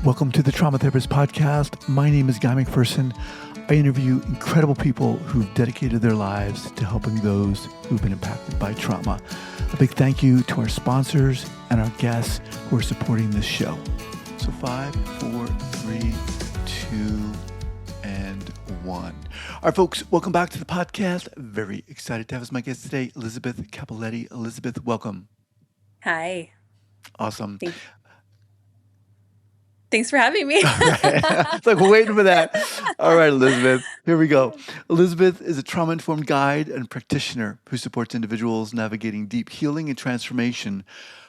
Welcome to the Trauma Therapist Podcast. My name is Guy McPherson. I interview incredible people who've dedicated their lives to helping those who've been impacted by trauma. A big thank you to our sponsors and our guests who are supporting this show. So 5, 4, 3, 2, and 1. All right, folks, welcome back to the podcast. Very excited to have as my guest today, Elizabeth Capalletti. Elizabeth, welcome. Hi. Awesome. Thanks for having me. It's like we're waiting for that. All right, Elizabeth, here we go. Elizabeth is a trauma-informed guide and practitioner who supports individuals navigating deep healing and transformation,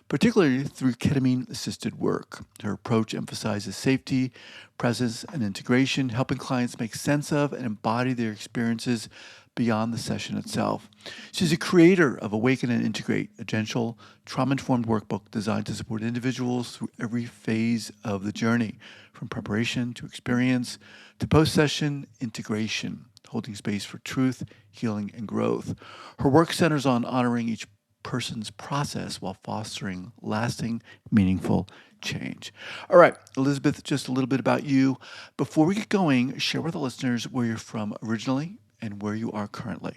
particularly through ketamine-assisted work. Her approach emphasizes safety, presence, and integration, helping clients make sense of and embody their experiences beyond the session itself. She's a creator of Awaken Integrate, a gentle, trauma-informed workbook designed to support individuals through every phase of the journey, from preparation to experience to post-session integration, holding space for truth, healing, and growth. Her work centers on honoring each person's process while fostering lasting, meaningful change. All right, Elizabeth, just a little bit about you. Before we get going, share with the listeners where you're from originally and where you are currently.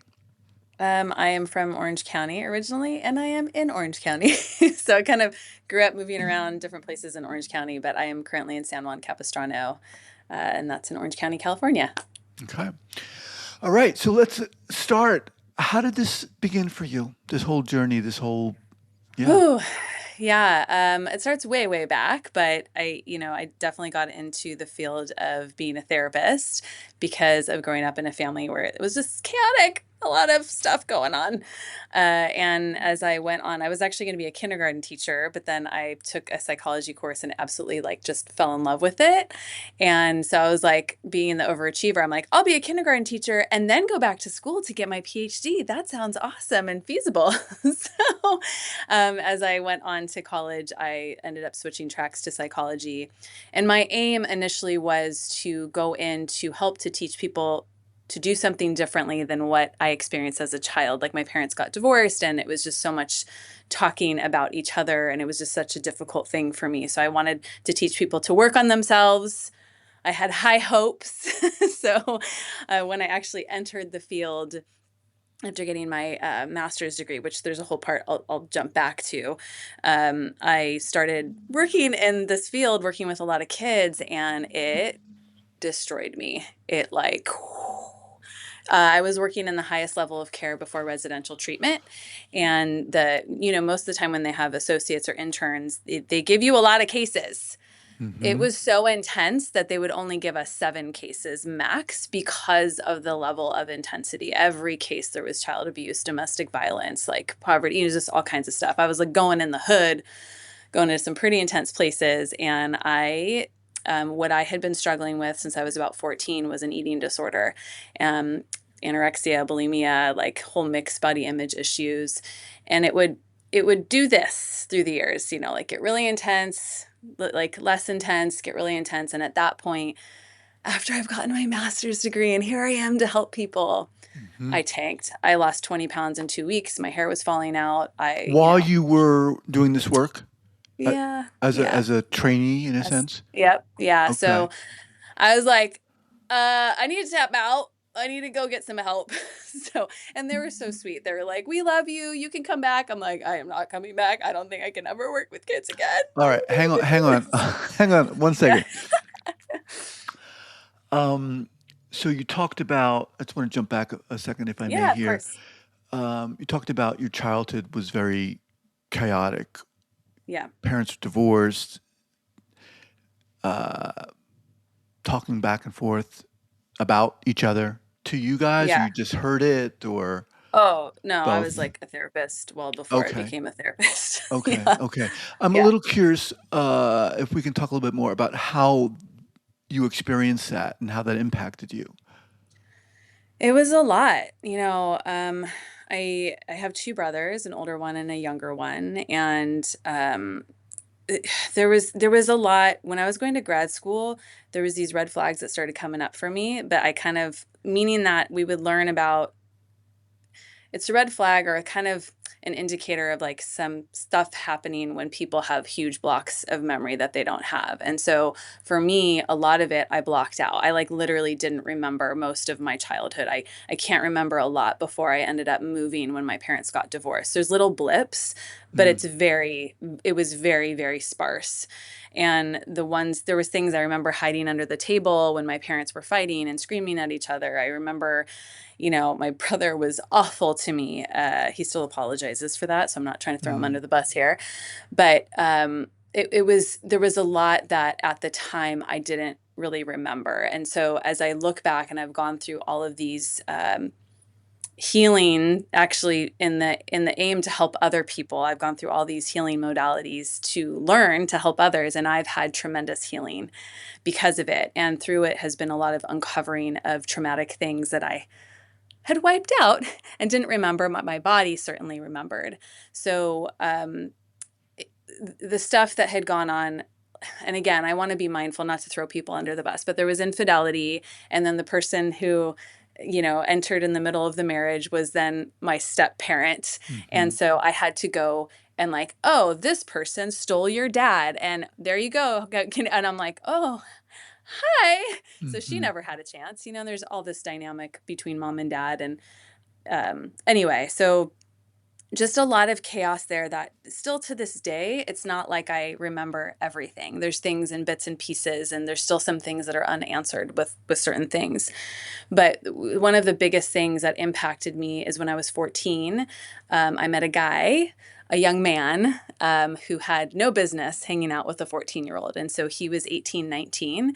I am from Orange County originally, and I am in Orange County. So I kind of grew up moving around different places in Orange County, but I am currently in San Juan Capistrano, and that's in Orange County, California. Okay. All right, so let's start. How did this begin for you? This whole journey, this whole, Ooh, yeah. It starts way, way back, but I definitely got into the field of being a therapist because of growing up in a family where it was just chaotic, a lot of stuff going on. And as I went on, I was actually going to be a kindergarten teacher, but then I took a psychology course and absolutely just fell in love with it. And so I was like, being the overachiever, I'm like, I'll be a kindergarten teacher and then go back to school to get my PhD. That sounds awesome and feasible. So as I went on to college, I ended up switching tracks to psychology. And my aim initially was to go in to help to teach people to do something differently than what I experienced as a child. Like, my parents got divorced and it was just so much talking about each other, and it was just such a difficult thing for me. So I wanted to teach people to work on themselves. I had high hopes. So when I actually entered the field after getting my master's degree, which there's a whole part I'll jump back to, I started working in this field, working with a lot of kids, and it destroyed me. I was working in the highest level of care before residential treatment. And most of the time when they have associates or interns, they give you a lot of cases. It was so intense that they would only give us 7 cases max because of the level of intensity. Every case there was child abuse, domestic violence, like poverty, just all kinds of stuff. I was like going in the hood, going to some pretty intense places. And what I had been struggling with since I was about 14 was an eating disorder, anorexia, bulimia, like whole mixed body image issues. And it would do this through the years, get really intense, like less intense, get really intense. And at that point, after I've gotten my master's degree and here I am to help people, I tanked. I lost 20 pounds in 2 weeks. My hair was falling out. While you were doing this work? Yeah. As a trainee, in a sense? Yep. Yeah. Okay. So I was like, I need to tap out. I need to go get some help. And they were so sweet. They were like, we love you. You can come back. I'm like, I am not coming back. I don't think I can ever work with kids again. All right. Hang on. Hang on 1 second. So you talked about, I just want to jump back a second if I may here. Of course. You talked about your childhood was very chaotic. Yeah. Parents were divorced, talking back and forth about each other to you guys, or you just heard it, or? Oh, no, I both? was like a therapist well before I Okay. became a therapist. Okay. Yeah. Okay. I'm a little curious if we can talk a little bit more about how you experienced that and how that impacted you. It was a lot. I have 2 brothers, an older one and a younger one, and there was a lot when I was going to grad school. There was these red flags that started coming up for me, but I kind of, meaning that we would learn about, it's a red flag or a kind of an indicator of like some stuff happening when people have huge blocks of memory that they don't have. And so for me, a lot of it I blocked out. I like literally didn't remember most of my childhood. I can't remember a lot before I ended up moving when my parents got divorced. There's little blips, but it was very, very sparse. And there was things I remember hiding under the table when my parents were fighting and screaming at each other. I remember, my brother was awful to me. He still apologizes for that, so I'm not trying to throw him under the bus here. But there was a lot that at the time I didn't really remember. And so as I look back and I've gone through all of these healing, actually in the aim to help other people, I've gone through all these healing modalities to learn to help others, and I've had tremendous healing because of it. And through it has been a lot of uncovering of traumatic things that I had wiped out and didn't remember, but my body certainly remembered. So the stuff that had gone on, and again, I want to be mindful not to throw people under the bus, but there was infidelity, and then the person who entered in the middle of the marriage was then my step parent. And so I had to go and like, oh, this person stole your dad, and there you go. And I'm like, oh, hi. So she never had a chance. There's all this dynamic between mom and dad. And anyway, so just a lot of chaos there that still to this day, it's not like I remember everything. There's things in bits and pieces, and there's still some things that are unanswered with certain things. But one of the biggest things that impacted me is when I was 14, I met a young man who had no business hanging out with a 14-year-old. And so he was 18, 19.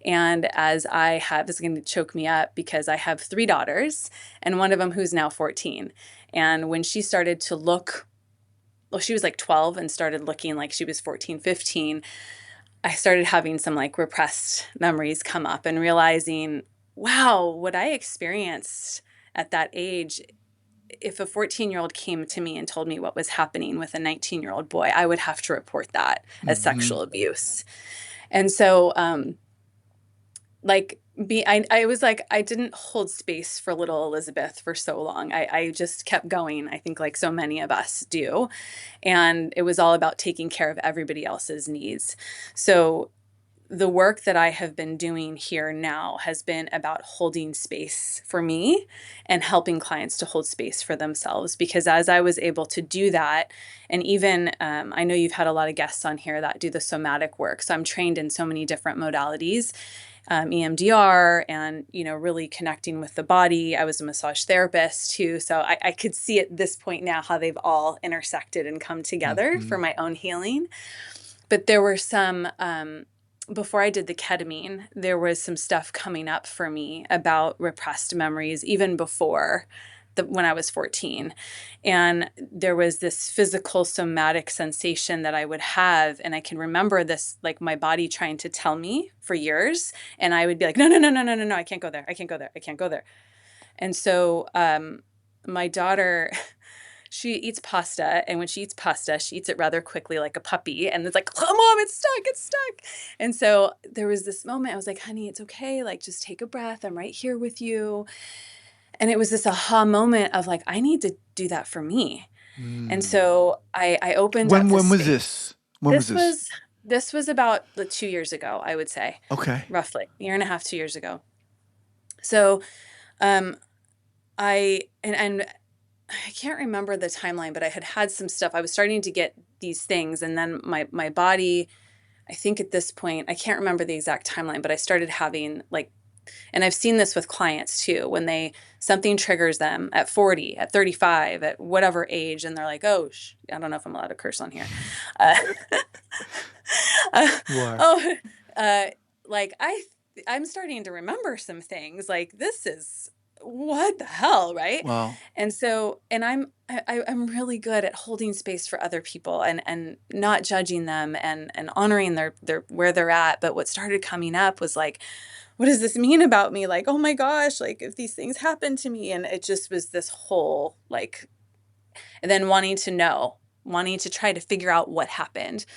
And this is going to choke me up because I have 3 daughters and one of them who's now 14. And when she started to look, well, she was like 12 and started looking like she was 14, 15, I started having some like repressed memories come up and realizing, wow, what I experienced at that age, if a 14-year-old came to me and told me what was happening with a 19-year-old boy, I would have to report that as sexual abuse. And so, I was like, I didn't hold space for little Elizabeth for so long. I just kept going, I think like so many of us do. And it was all about taking care of everybody else's needs. So the work that I have been doing here now has been about holding space for me and helping clients to hold space for themselves. Because as I was able to do that, and even I know you've had a lot of guests on here that do the somatic work. So I'm trained in so many different modalities. EMDR and, really connecting with the body. I was a massage therapist too. So I could see at this point now how they've all intersected and come together for my own healing. But there were some, before I did the ketamine, there was some stuff coming up for me about repressed memories, even before when I was 14. And there was this physical somatic sensation that I would have. And I can remember this, like my body trying to tell me for years. And I would be like, no, no, no, no, no, no, no, I can't go there. I can't go there. I can't go there. And so my daughter, she eats pasta. And when she eats pasta, she eats it rather quickly like a puppy. And it's like, oh, Mom, it's stuck. It's stuck. And so there was this moment I was like, honey, it's okay. Like, just take a breath. I'm right here with you. And it was this aha moment of like, I need to do that for me. And so I opened up this When was space. this? When was this? This was about 2 years ago, I would say. Okay. Roughly. A year and a half, 2 years ago. So I can't remember the timeline, but I had some stuff. I was starting to get these things. And then my body, I think at this point, I can't remember the exact timeline, but I started having like, and I've seen this with clients too, when something triggers them at 40, at 35, at whatever age, and they're like, oh, I don't know if I'm allowed to curse on here. You are. Like I'm starting to remember some things like this is what the hell, right? Wow. And so, and I'm really good at holding space for other people and not judging them and honoring their where they're at. But what started coming up was like, what does this mean about me? Like, oh my gosh, like if these things happen to me. And it just was this whole like, and then wanting to try to figure out what happened.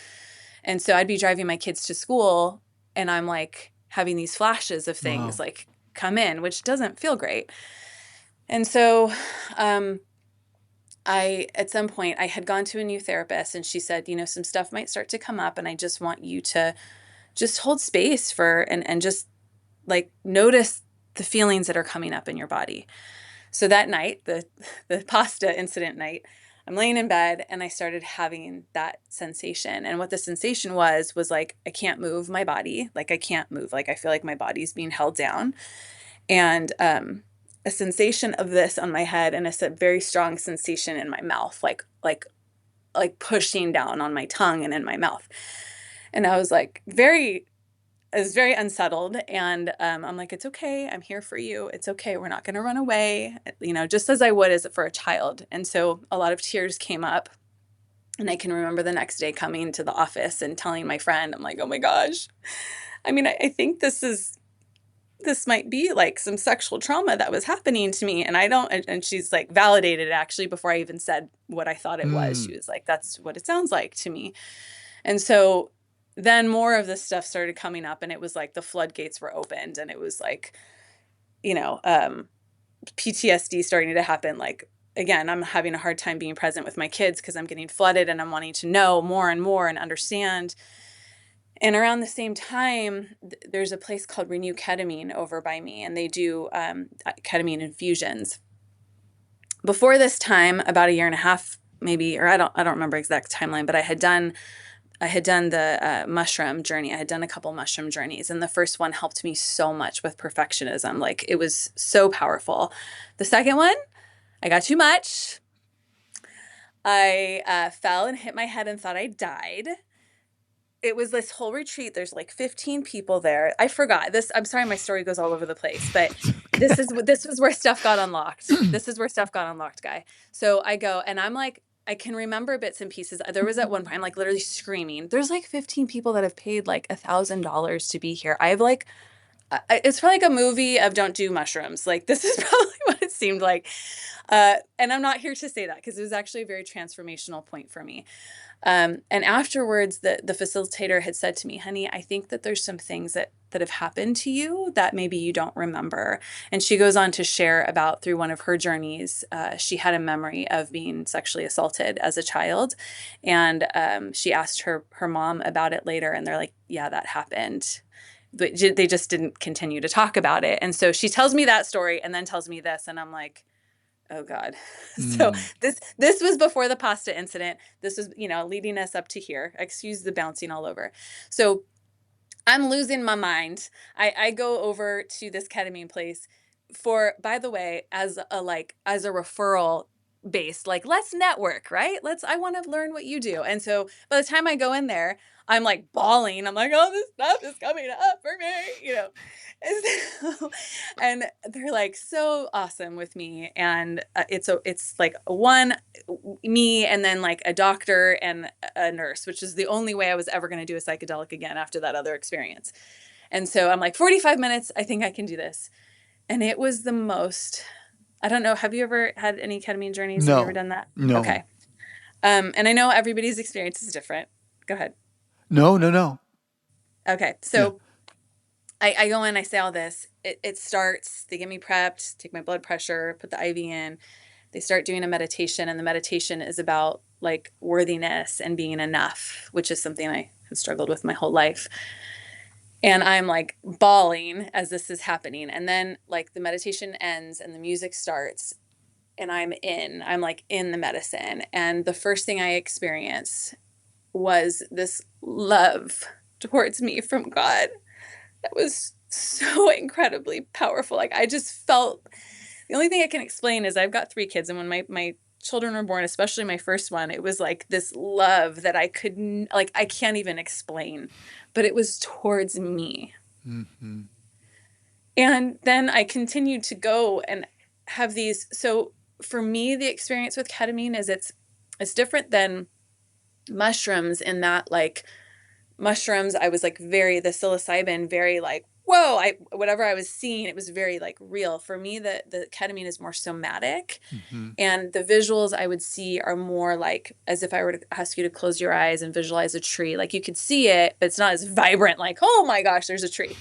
And so I'd be driving my kids to school and I'm like having these flashes of things like come in, which doesn't feel great. And so at some point I had gone to a new therapist, and she said, some stuff might start to come up, and I just want you to just hold space for, and just like notice the feelings that are coming up in your body. So that night, the pasta incident night, I'm laying in bed and I started having that sensation. And what the sensation was like, I can't move my body. Like I can't move. Like I feel like my body's being held down. And a sensation of this on my head, and a very strong sensation in my mouth, like pushing down on my tongue and in my mouth. And I was very unsettled. And I'm like, it's okay. I'm here for you. It's okay. We're not going to run away, just as I would as for a child. And so a lot of tears came up. And I can remember the next day coming to the office and telling my friend, I'm like, oh my gosh. I mean, I think this might be like some sexual trauma that was happening to me. And I don't, and she's like validated it actually before I even said what I thought it was. She was like, that's what it sounds like to me. And so then more of this stuff started coming up, and it was like the floodgates were opened, and it was like, PTSD starting to happen. Like, again, I'm having a hard time being present with my kids because I'm getting flooded and I'm wanting to know more and more and understand. And around the same time, there's a place called Renew Ketamine over by me, and they do ketamine infusions. Before this time, about a year and a half, maybe, or I don't remember exact timeline, but I had done the mushroom journey. I had done a couple mushroom journeys, and the first one helped me so much with perfectionism. Like it was so powerful. The second one, I got too much. I fell and hit my head and thought I died. It was this whole retreat. There's like 15 people there. I forgot this. I'm sorry, my story goes all over the place, but this was where stuff got unlocked. This is where stuff got unlocked, guy. So I go, and I'm like, I can remember bits and pieces. There was at one point, I'm like literally screaming. There's like 15 people that have paid like $1,000 to be here. I have like, it's probably like a movie of don't do mushrooms. Like this is probably what it seemed like. And I'm not here to say that because it was actually a very transformational point for me. And afterwards, the facilitator had said to me, honey, I think that there's some things that have happened to you that maybe you don't remember. And she goes on to share about through one of her journeys, she had a memory of being sexually assaulted as a child. And she asked her mom about it later, and they're like, yeah, that happened. But they just didn't continue to talk about it. And so she tells me that story and then tells me this, and I'm like, oh God. So this was before the pasta incident. This was, leading us up to here. Excuse the bouncing all over. So I'm losing my mind. I go over to this ketamine place for, by the way, as a referral based, like, let's network, right? I want to learn what you do. And so by the time I go in there, I'm like bawling. I'm like, oh, this stuff is coming up for me, And, and they're like so awesome with me. And it's like me and then like a doctor and a nurse, which is the only way I was ever going to do a psychedelic again after that other experience. And so I'm like, 45 minutes, I think I can do this. And it was the most, I don't know. Have you ever had any ketamine journeys? No. Have you ever done that? No. Okay. And I know everybody's experience is different. Go ahead. No. Okay. So I go in, I say all this. It starts, they get me prepped, take my blood pressure, put the IV in. They start doing a meditation, and the meditation is about like worthiness and being enough, which is something I have struggled with my whole life. And I'm like bawling as this is happening. And then like the meditation ends and the music starts, and I'm like in the medicine. And the first thing I experience was this love towards me from God that was so incredibly powerful. Like I just felt, the only thing I can explain is I've got 3 kids, and when my children were born, especially my first one, it was like this love that I can't even explain, but it was towards me. Mm-hmm. And then I continued to go and have these. So for me, the experience with ketamine is it's different than mushrooms in that, like, mushrooms, I was like the psilocybin, very like, whoa, whatever I was seeing, it was very like real. For me, the ketamine is more somatic. Mm-hmm. And the visuals I would see are more like as if I were to ask you to close your eyes and visualize a tree. Like you could see it, but it's not as vibrant, like, oh my gosh, there's a tree.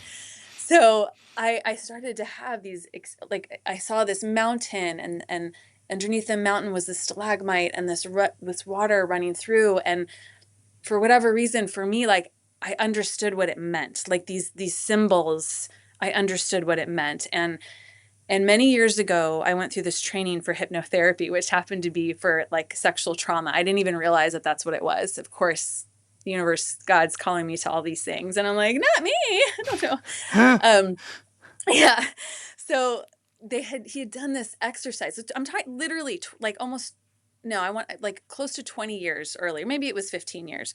So I started to have these, like I saw this mountain and underneath the mountain was this stalagmite and this water running through. And for whatever reason, for me, like, I understood what it meant. Like these symbols, I understood what it meant. And many years ago, I went through this training for hypnotherapy, which happened to be for like sexual trauma. I didn't even realize that that's what it was. Of course, the universe, God's calling me to all these things. And I'm like, not me. I don't know. Um, yeah. So he had done this exercise. I'm talking literally like almost, no, I want like close to 20 years earlier. Maybe it was 15 years.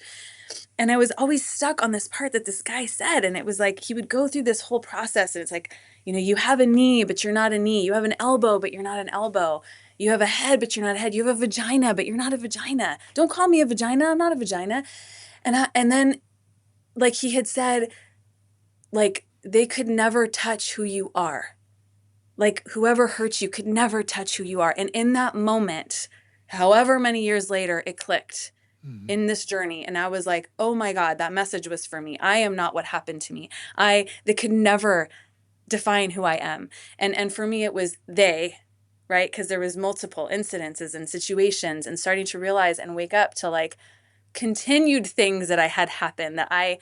And I was always stuck on this part that this guy said. And it was like, he would go through this whole process. And it's like, you have a knee, but you're not a knee. You have an elbow, but you're not an elbow. You have a head, but you're not a head. You have a vagina, but you're not a vagina. Don't call me a vagina. I'm not a vagina. And then like he had said, like, they could never touch who you are. Like whoever hurts you could never touch who you are. And in that moment, however many years later, it clicked in this journey. And I was like, oh my God, that message was for me. I am not what happened to me. They could never define who I am. And for me, it was they, right? Because there was multiple incidences and situations, and starting to realize and wake up to like continued things that I had happened that I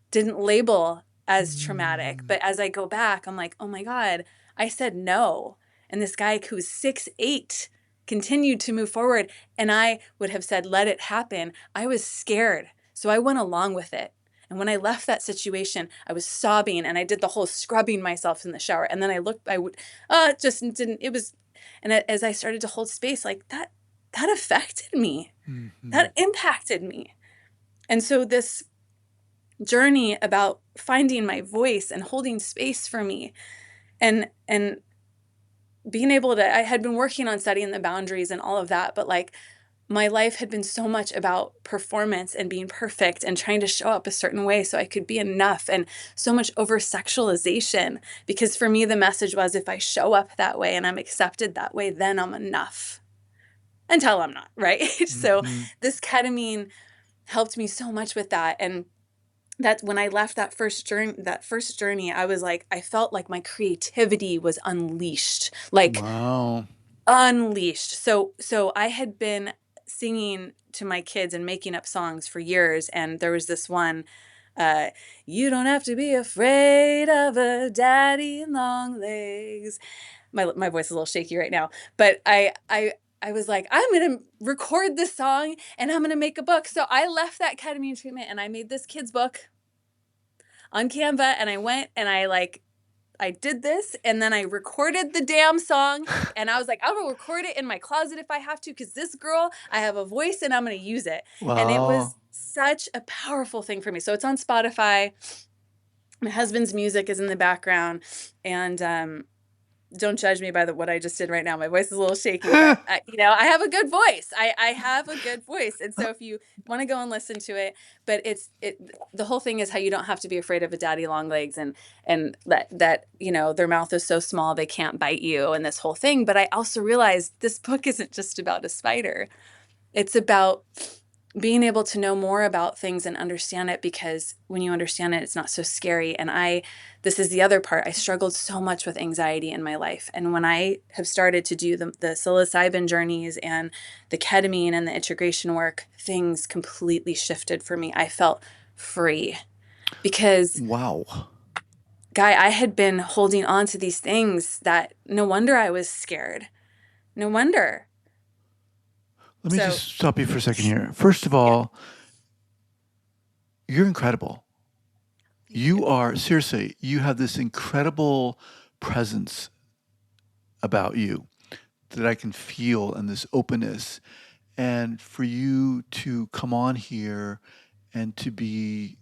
didn't label as traumatic. But as I go back, I'm like, oh my God, I said no. And this guy who's 6'8" continued to move forward. And I would have said, let it happen. I was scared. So I went along with it. And when I left that situation, I was sobbing and I did the whole scrubbing myself in the shower. And then it just didn't, it was, and as I started to hold space, like that affected me. That impacted me. And so this journey about finding my voice and holding space for me and being able to, I had been working on setting the boundaries and all of that, but like my life had been so much about performance and being perfect and trying to show up a certain way so I could be enough, and so much over sexualization, because for me, the message was, if I show up that way and I'm accepted that way, then I'm enough, until I'm not, right? So this ketamine helped me so much with that. And that when I left that first journey, I was like, I felt like my creativity was unleashed, like Wow. unleashed. So I had been singing to my kids and making up songs for years. And there was this one, you don't have to be afraid of a daddy in long legs. My voice is a little shaky right now, but I was like, I'm going to record this song and I'm going to make a book. So I left that ketamine treatment and I made this kid's book on Canva, and I went and I did this, and then I recorded the damn song, and I was like, I will record it in my closet if I have to, because this girl, I have a voice and I'm going to use it. Wow. And it was such a powerful thing for me. So it's on Spotify. My husband's music is in the background, and don't judge me by what I just did right now. My voice is a little shaky, but I have a good voice. I have a good voice. And so if you want to go and listen to it, but the whole thing is how you don't have to be afraid of a daddy long legs, and that their mouth is so small they can't bite you, and this whole thing. But I also realized this book isn't just about a spider. It's about being able to know more about things and understand it, because when you understand it, it's not so scary. And this is the other part. I struggled so much with anxiety in my life. And when I have started to do the psilocybin journeys and the ketamine and the integration work, things completely shifted for me. I felt free, because Wow. Guy, I had been holding on to these things that no wonder I was scared. No wonder. Let me just stop you for a second here. First of all, you're incredible. You are, seriously, you have this incredible presence about you that I can feel, and this openness. And for you to come on here and to be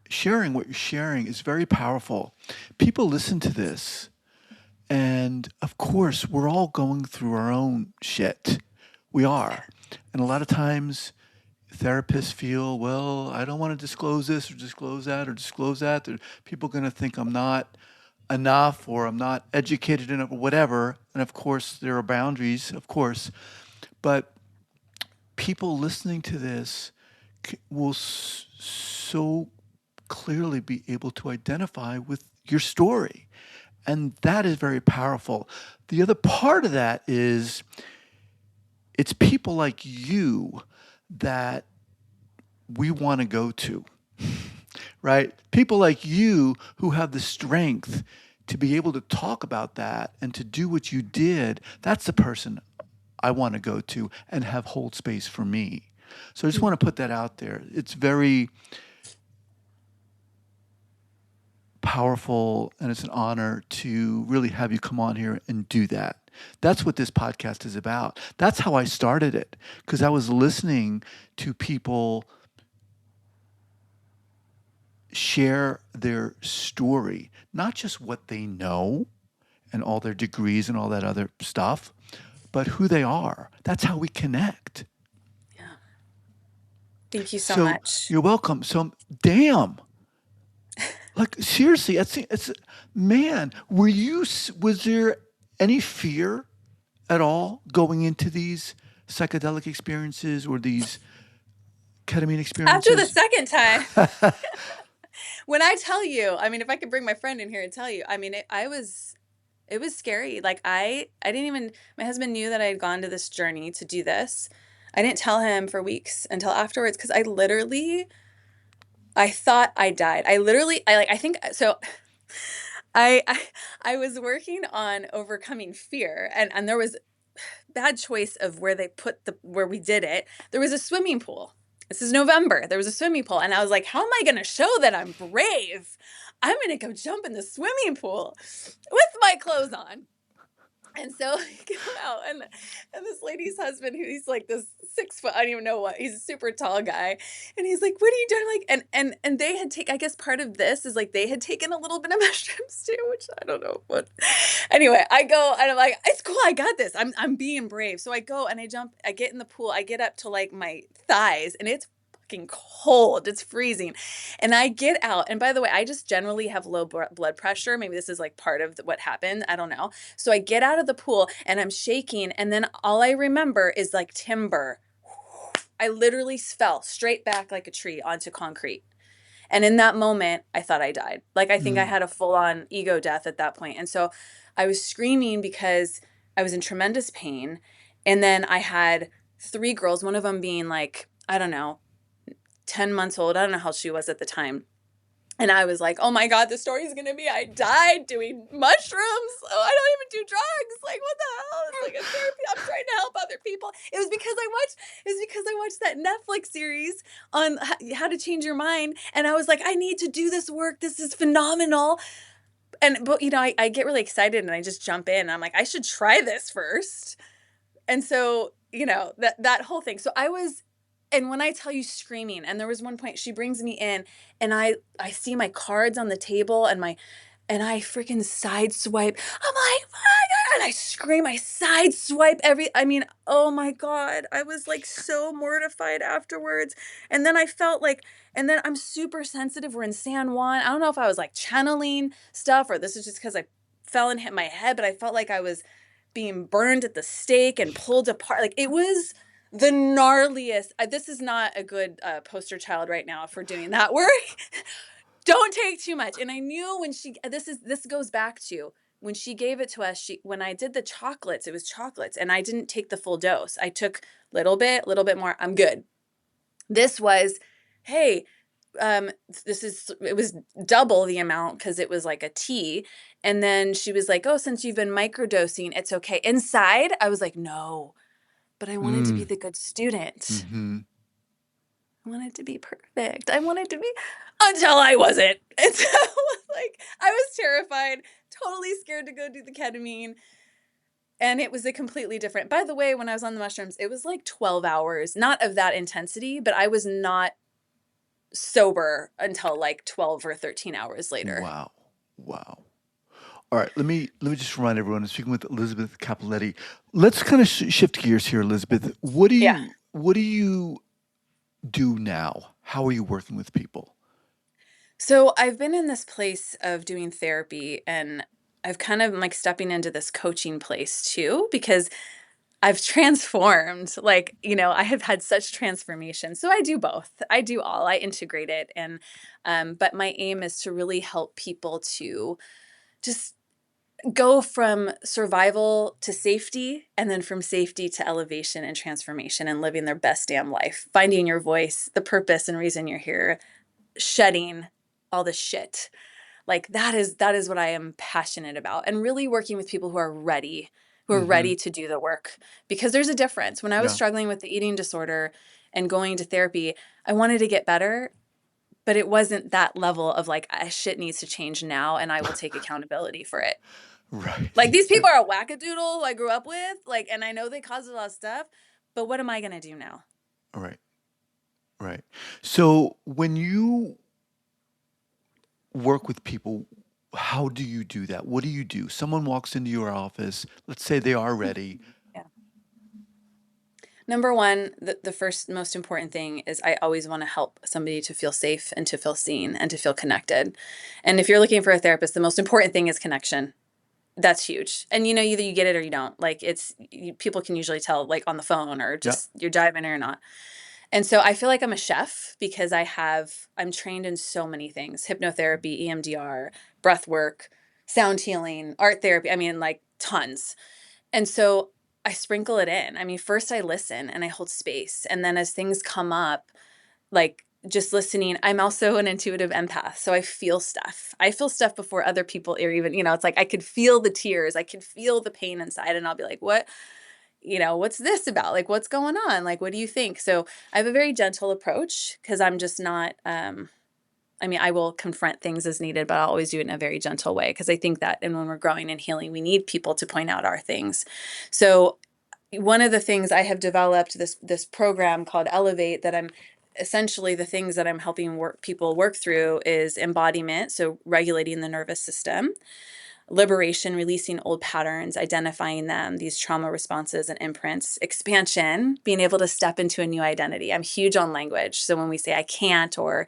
sharing what you're sharing is very powerful. People listen to this, and of course, we're all going through our own shit. We are. And a lot of times therapists feel, well, I don't want to disclose this or disclose that or disclose that. People are going to think I'm not enough or I'm not educated enough or whatever. And of course, there are boundaries, of course. But people listening to this will so clearly be able to identify with your story. And that is very powerful. The other part of that is it's people like you that we want to go to, right? People like you who have the strength to be able to talk about that and to do what you did. That's the person I want to go to and have hold space for me. So I just want to put that out there. It's very powerful and it's an honor to really have you come on here and do that. That's what this podcast is about. That's how I started it because I was listening to people share their story, not just what they know and all their degrees and all that other stuff, but who they are. That's how we connect. Yeah. Thank you so So much. you're welcome. So, damn. Like seriously, it's man. Was there any fear at all going into these psychedelic experiences or these ketamine After the experiences? second time, when I tell you, I mean, if I could bring my friend in here and tell you, I mean, it was scary. Like I didn't even, my husband knew that I had gone to this journey to do this. I didn't tell him for weeks until afterwards because I thought I died. I think so. I, I I was working on overcoming fear, and there was bad choice of where they put where we did it. There was a swimming pool. This is November. There was a swimming pool, and I was like, "How am I going to show that I'm brave? I'm going to go jump in the swimming pool with my clothes on." And so I go out, and this lady's husband, who he's like this 6 foot, I don't even know what, he's a super tall guy, and he's like, "What are you doing?" Like, and they had taken, I guess part of this is like they had taken a little bit of mushrooms too, which I don't know what. Anyway, I go and I'm like, "It's cool, I got this. I'm being brave." So I go and I jump, I get in the pool, I get up to like my thighs, and it's fucking cold. It's freezing. And I get out. And by the way, I just generally have low blood pressure. Maybe this is like part of what happened. I don't know. So I get out of the pool and I'm shaking. And then all I remember is like timber. I literally fell straight back like a tree onto concrete. And in that moment, I thought I died. Like, I think I Mm. had a full on ego death at that point. And so I was screaming because I was in tremendous pain. And then I had three girls, one of them being like, I don't know, 10 months old. I don't know how she was at the time. And I was like, "Oh my God, the story is going to be I died doing mushrooms. Oh, I don't even do drugs. Like, what the hell? It's like a therapy. I'm trying to help other people." It was because I watched that Netflix series on how to change your mind. And I was like, I need to do this work. This is phenomenal. But I get really excited and I just jump in and I'm like, I should try this first. And so, that whole thing. So I was, and when I tell you screaming, and there was one point she brings me in and I see my cards on the table and I freaking sideswipe. I'm like, "Oh my God," and I scream, I sideswipe I mean, oh my God. I was like so mortified afterwards. And then I felt like, and then I'm super sensitive. We're in San Juan. I don't know if I was like channeling stuff or this is just because I fell and hit my head, but I felt like I was being burned at the stake and pulled apart. Like it was the gnarliest. This is not a good poster child right now for doing that work. Don't take too much. And I knew when this goes back to when she gave it to us. When I did the chocolates, it was chocolates, and I didn't take the full dose. I took little bit more. I'm good. This was, hey, it was double the amount because it was like a tea. And then she was like, "Oh, since you've been microdosing, it's okay." Inside, I was like, "No," but I wanted to be Mm. the good student. Hmm. I wanted to be perfect. I wanted to be until I wasn't. And so like I was terrified, totally scared to go do the ketamine. And it was a completely different. By the way, when I was on the mushrooms, it was like 12 hours, not of that intensity, but I was not sober until like 12 or 13 hours later. Wow. Wow. All right, let me just remind everyone. I'm speaking with Elizabeth Cappelletti. Let's kind of shift gears here, Elizabeth. Yeah. What do you do now? How are you working with people? So I've been in this place of doing therapy and I've kind of like stepping into this coaching place too because I've transformed. Like, I have had such transformation. So I do both. I do all. I integrate it but my aim is to really help people to just go from survival to safety, and then from safety to elevation and transformation and living their best damn life, finding your voice, the purpose and reason you're here, shedding all the shit. Like that is what I am passionate about, and really working with people who are Mm-hmm. ready to do the work, because there's a difference. When I was Yeah. struggling with the eating disorder and going to therapy, I wanted to get better, but it wasn't that level of like, shit needs to change now and I will take accountability for it. Right. Like, these people are a wackadoodle who I grew up with, like, and I know they caused a lot of stuff, but what am I going to do now? Right. Right. So when you work with people, how do you do that? What do you do? Someone walks into your office, let's say they are ready. Yeah. Number one, the first most important thing is I always want to help somebody to feel safe and to feel seen and to feel connected. And if you're looking for a therapist, the most important thing is connection. That's huge. And either you get it or you don't. Like, people can usually tell, like, on the phone, or Yeah. just you're diving or not. And so I feel like I'm a chef because I'm trained in so many things: hypnotherapy, EMDR, breath work, sound healing, art therapy. I mean, like, tons. And so I sprinkle it in. I mean, first I listen and I hold space. And then as things come up, like, just listening, I'm also an intuitive empath. So I feel stuff. I feel stuff before other people are even, it's like I could feel the tears. I could feel the pain inside. And I'll be like, what's this about? Like, what's going on? Like, what do you think? So I have a very gentle approach, because I'm just not, I mean, I will confront things as needed, but I'll always do it in a very gentle way, because I think that, and when we're growing and healing, we need people to point out our things. So one of the things I have developed, this program called Elevate, that I'm essentially, the things that I'm helping people work through is embodiment, so regulating the nervous system; liberation, releasing old patterns, identifying them, these trauma responses and imprints; expansion, being able to step into a new identity. I'm huge on language. So when we say I can't, or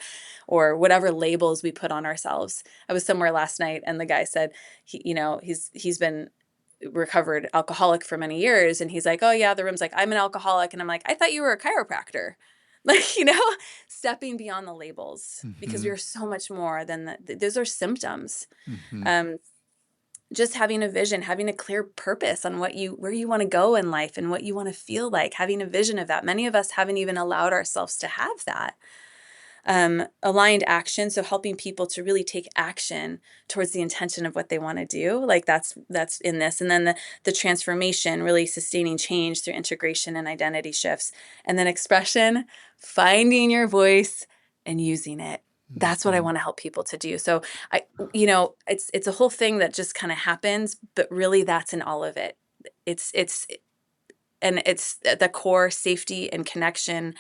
whatever labels we put on ourselves. I was somewhere last night and the guy said, he's been recovered alcoholic for many years, and he's like, oh yeah, the room's like, I'm an alcoholic, and I'm like, I thought you were a chiropractor. Like, stepping beyond the labels, because Mm-hmm. we are so much more than those are symptoms. Mm-hmm. um just having a vision, having a clear purpose on where you want to go in life and what you want to feel like, having a vision of that. Many of us haven't even allowed ourselves to have that. Aligned action, so helping people to really take action towards the intention of what they want to do. Like, that's in this. And then the transformation, really sustaining change through integration and identity shifts. And then expression, finding your voice and using it. That's what I Mm-hmm. want to help people to do. So it's a whole thing that just kind of happens, but really that's in all of it. It's and it's at the core: safety and connection.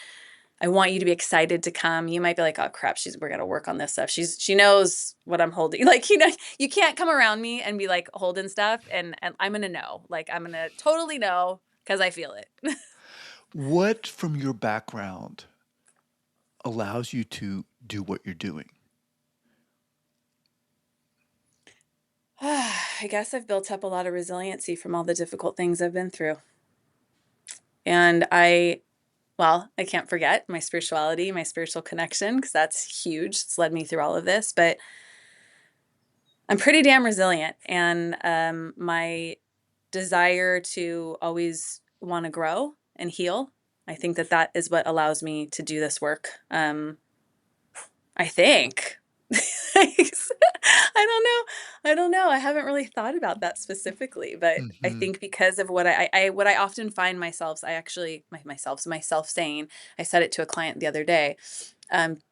I want you to be excited to come. You might be like, oh crap, we're gonna work on this stuff. She knows what I'm holding. Like, you can't come around me and be like holding stuff, and I'm gonna know. Like, I'm gonna totally know, because I feel it. What from your background allows you to do what you're doing? I guess I've built up a lot of resiliency from all the difficult things I've been through. And I can't forget my spirituality, my spiritual connection, because that's huge. It's led me through all of this. But I'm pretty damn resilient. And my desire to always want to grow and heal, I think that is what allows me to do this work. I think. I don't know. I don't know. I haven't really thought about that specifically, but I Mm-hmm. think because of what I often find myself, myself saying, I said it to a client the other day,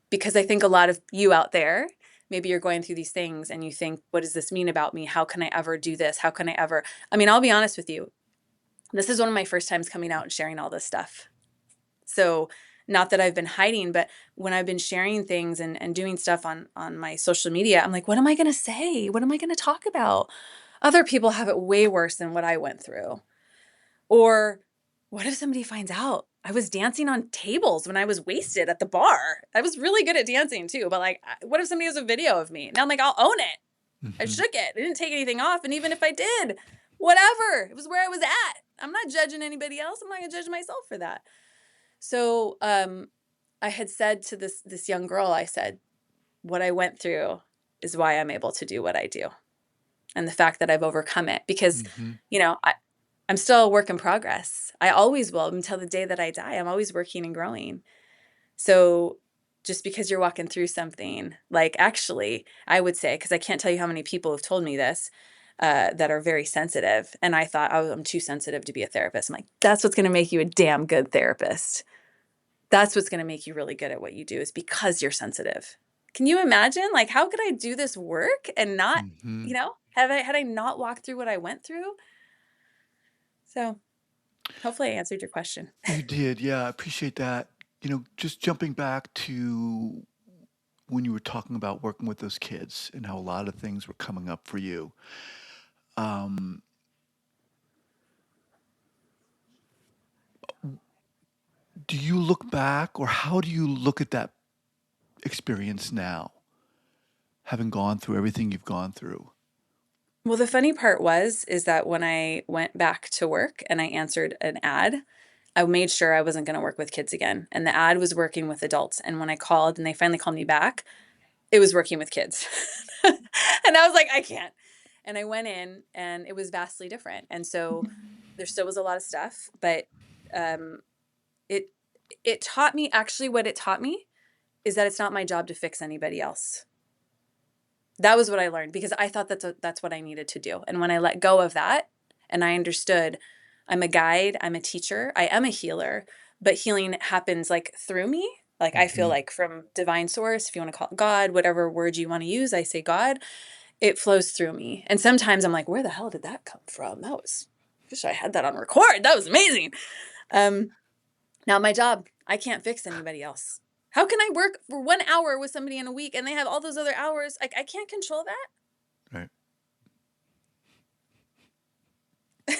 because I think a lot of you out there, maybe you're going through these things and you think, what does this mean about me? How can I ever do this? How can I ever? I mean, I'll be honest with you. This is one of my first times coming out and sharing all this stuff. So, not that I've been hiding, but when I've been sharing things and doing stuff on my social media, I'm like, what am I going to say? What am I going to talk about? Other people have it way worse than what I went through. Or what if somebody finds out I was dancing on tables when I was wasted at the bar? I was really good at dancing too, but like, what if somebody has a video of me? Now I'm like, I'll own it. I Mm-hmm. shook it. I didn't take anything off. And even if I did, whatever, it was where I was at. I'm not judging anybody else. I'm not going to judge myself for that. So I had said to this young girl, I said, what I went through is why I'm able to do what I do. and the fact that I've overcome it, because, Mm-hmm. you know, I'm still a work in progress. I always will until the day that I die. I'm always working and growing. So just because you're walking through something, like, actually, I would say, because I can't tell you how many people have told me this, that are very sensitive. And I thought, oh, I'm too sensitive to be a therapist. I'm like, that's what's going to make you a damn good therapist. That's what's going to make you really good at what you do, is because you're sensitive. Can you imagine? Like, how could I do this work and not, Mm-hmm. had I not walked through what I went through? So hopefully I answered your question. You did. Yeah, I appreciate that. Just jumping back to when you were talking about working with those kids and how a lot of things were coming up for you. Um, do you look back, or how do you look at that experience now, having gone through everything you've gone through? Well, the funny part is that when I went back to work and I answered an ad, I made sure I wasn't going to work with kids again. And the ad was working with adults. And when I called and they finally called me back, it was working with kids. And I was like, I can't. And I went in and it was vastly different. And so there still was a lot of stuff, but um, it it taught me, actually, what it taught me is that it's not my job to fix anybody else. That was what I learned, because I thought that's what I needed to do. And when I let go of that and I understood, I'm a guide, I'm a teacher, I am a healer, but healing happens like through me. Like, I feel Mm-hmm. like from divine source, if you want to call it God, whatever word you want to use, I say God, it flows through me. And sometimes I'm like, where the hell did that come from? Wish I had that on record. That was amazing. Um, Not my job. I can't fix anybody else. How can I work for 1 hour with somebody in a week and they have all those other hours? Like, I can't control Right. that.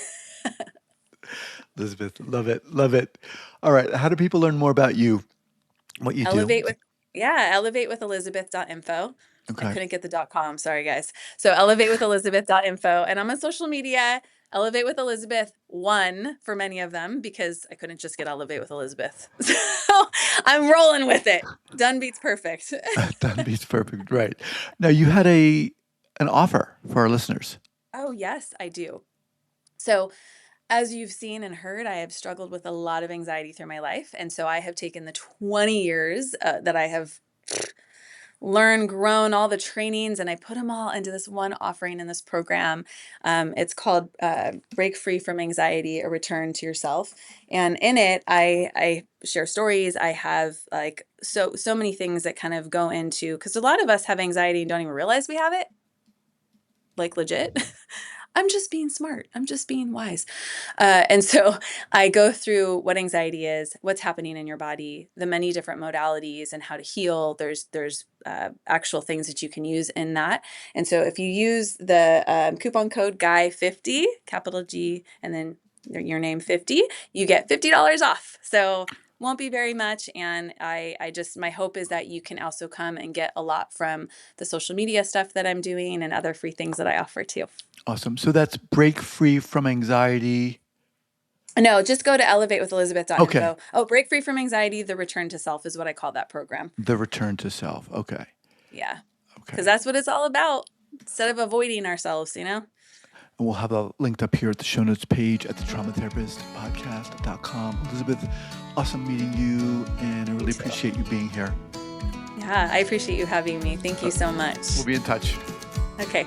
Elizabeth, love it. Love it. All right. How do people learn more about you, what you do? Elevate with Elizabeth.info. I Okay. couldn't get the .com. Sorry, guys. So elevate with Elizabeth.info. And I'm on social media, Elevate with Elizabeth 1 for many of them, because I couldn't just get Elevate with Elizabeth. So I'm rolling with it. Done beats perfect. Done beats perfect. Right. Now, you had an offer for our listeners. Oh, yes, I do. So, as you've seen and heard, I have struggled with a lot of anxiety through my life. And so I have taken the 20 years that I have learned, grown, all the trainings, and I put them all into this one offering in this program. It's called Break Free from Anxiety, A Return to Yourself. And in it, I share stories. I have like so many things that kind of go into, because a lot of us have anxiety and don't even realize we have it, like, legit. I'm just being smart. I'm just being wise. And so I go through what anxiety is, what's happening in your body, the many different modalities, and how to heal. There's actual things that you can use in that. And so if you use the coupon code GUY50, capital G, and then your name 50, you get $50 off. So won't be very much. And I just, my hope is that you can also come and get a lot from the social media stuff that I'm doing and other free things that I offer too. Awesome. So that's Break Free from Anxiety. No, just go to elevate.with-elizabeth.info. Okay. Oh, Break Free from Anxiety, the Return to Self is what I call that program. The Return to Self. Okay. Yeah. Okay. Because that's what it's all about, instead of avoiding ourselves, And we'll have that linked up here at the show notes page at the traumatherapistpodcast.com. Elizabeth, awesome meeting you, and I really appreciate you being here. Yeah, I appreciate you having me. Thank you so much. We'll be in touch. Okay.